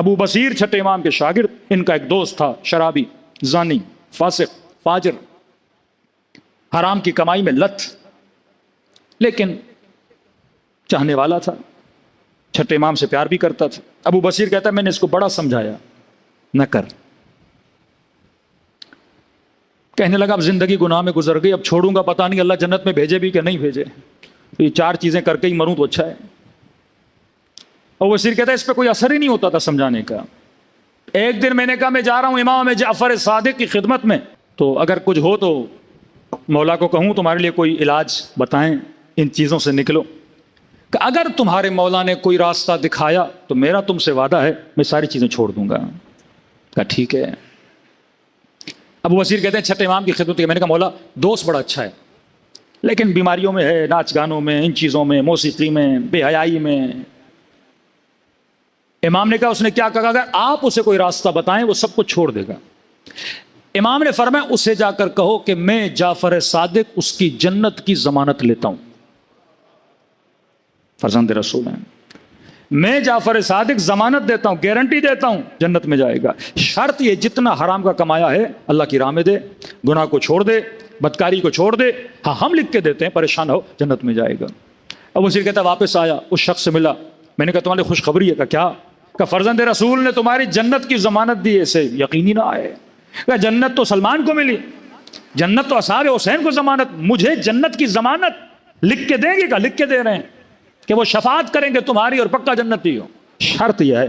ابو بصیر چھٹے امام کے شاگرد، ان کا ایک دوست تھا شرابی، زانی، فاسق، فاجر، حرام کی کمائی میں لت، لیکن چاہنے والا تھا، چھٹے امام سے پیار بھی کرتا تھا۔ ابو بصیر کہتا ہے میں نے اس کو بڑا سمجھایا، نہ کر۔ کہنے لگا اب زندگی گناہ میں گزر گئی، اب چھوڑوں گا پتہ نہیں اللہ جنت میں بھیجے بھی کہ نہیں بھیجے، تو یہ 4 چیزیں کر کے ہی مروں تو اچھا ہے۔ ابو بصیر کہتا ہے اس پہ کوئی اثر ہی نہیں ہوتا تھا سمجھانے کا۔ ایک دن میں نے کہا میں جا رہا ہوں امام جعفر صادق کی خدمت میں، تو اگر کچھ ہو تو مولا کو کہوں تمہارے لیے کوئی علاج بتائیں، ان چیزوں سے نکلو۔ کہ اگر تمہارے مولا نے کوئی راستہ دکھایا تو میرا تم سے وعدہ ہے میں ساری چیزیں چھوڑ دوں گا۔ کہا ٹھیک ہے۔ ابو بصیر کہتے ہیں چھٹے امام کی خدمت کی، میں نے کہا مولا دوست بڑا اچھا ہے لیکن بیماریوں میں ہے، ناچ گانوں میں، ان چیزوں میں، موسیقی میں، بے حیائی میں۔ امام نے کہا اس نے کیا کہا؟ اگر آپ اسے کوئی راستہ بتائیں وہ سب کچھ چھوڑ دے گا۔ امام نے فرمایا اسے جا کر کہو کہ میں جعفر صادق اس کی جنت کی ضمانت لیتا ہوں، فرزند رسول ہیں، میں جعفر صادق ضمانت دیتا ہوں، گارنٹی دیتا ہوں جنت میں جائے گا، شرط یہ جتنا حرام کا کمایا ہے اللہ کی راہ میں دے، گناہ کو چھوڑ دے، بدکاری کو چھوڑ دے، ہاں ہم لکھ کے دیتے ہیں، پریشان ہو جنت میں جائے گا۔ ابو بصیر کہتا واپس آیا، اس شخص سے ملا، میں نے کہا تمہارے خوشخبری ہے؟ کیا؟ کہ فرزند رسول نے تمہاری جنت کی ضمانت دی، اسے یقینی نہ آئے۔ کہ جنت تو سلمان کو ملی، جنت تو اصحاب حسین کو ضمانت، مجھے جنت کی ضمانت لکھ کے دیں گے؟ کہا لکھ کے دے رہے ہیں کہ وہ شفاعت کریں گے تمہاری اور پکا جنتی ہو، شرط یہ ہے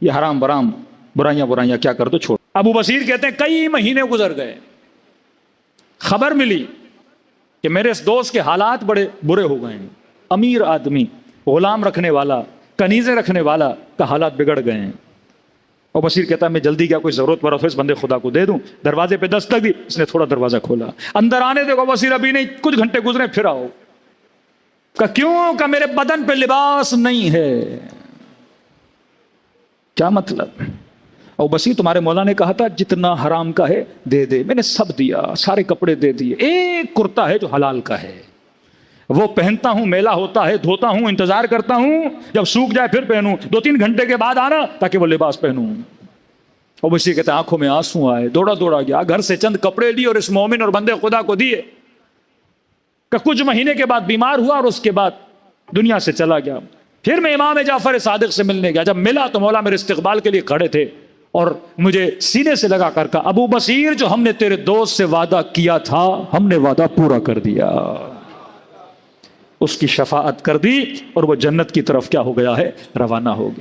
یہ حرام برام برائیاں کیا کر دو چھوڑ۔ ابو بصیر کہتے ہیں کئی مہینے گزر گئے، خبر ملی کہ میرے اس دوست کے حالات بڑے برے ہو گئے ہیں، امیر آدمی، غلام رکھنے والا، کنیزیں رکھنے والا کا حالات بگڑ گئے ہیں۔ ابو بصیر کہتا ہے میں جلدی کیا کوئی ضرورت پڑا تو اس بندے خدا کو دے دوں۔ دروازے پہ دستک دی، اس نے تھوڑا دروازہ کھولا، اندر آنے دے۔ ابو بصیر ابھی نہیں، کچھ گھنٹے گزرے پھر آؤ۔ کہ کیوں؟ کہ میرے بدن پہ لباس نہیں ہے۔ کیا مطلب؟ ابو بصیر تمہارے مولا نے کہا تھا جتنا حرام کا ہے دے دے، میں نے سب دیا، سارے کپڑے دے دیے، ایک کرتا ہے جو حلال کا ہے، وہ پہنتا ہوں، میلا ہوتا ہے، دھوتا ہوں، انتظار کرتا ہوں جب سوکھ جائے پھر پہنوں، 2-3 گھنٹے کے بعد آنا تاکہ وہ لباس پہنوں۔ ابو بصیر کہتے ہیں آنکھوں میں آنسو آئے، دوڑا گیا گھر سے، چند کپڑے لیے اور اس مومن اور بندے خدا کو دیے۔ کہ کچھ مہینے کے بعد بیمار ہوا اور اس کے بعد دنیا سے چلا گیا۔ پھر میں امام جعفر صادق سے ملنے گیا، جب ملا تو مولا میرے استقبال کے لیے کھڑے تھے اور مجھے سینے سے لگا کر کہا ابو بصیر جو ہم نے تیرے دوست سے وعدہ کیا تھا ہم نے وعدہ پورا کر دیا، اس کی شفاعت کر دی اور وہ جنت کی طرف کیا ہو گیا ہے؟ روانہ ہو گیا۔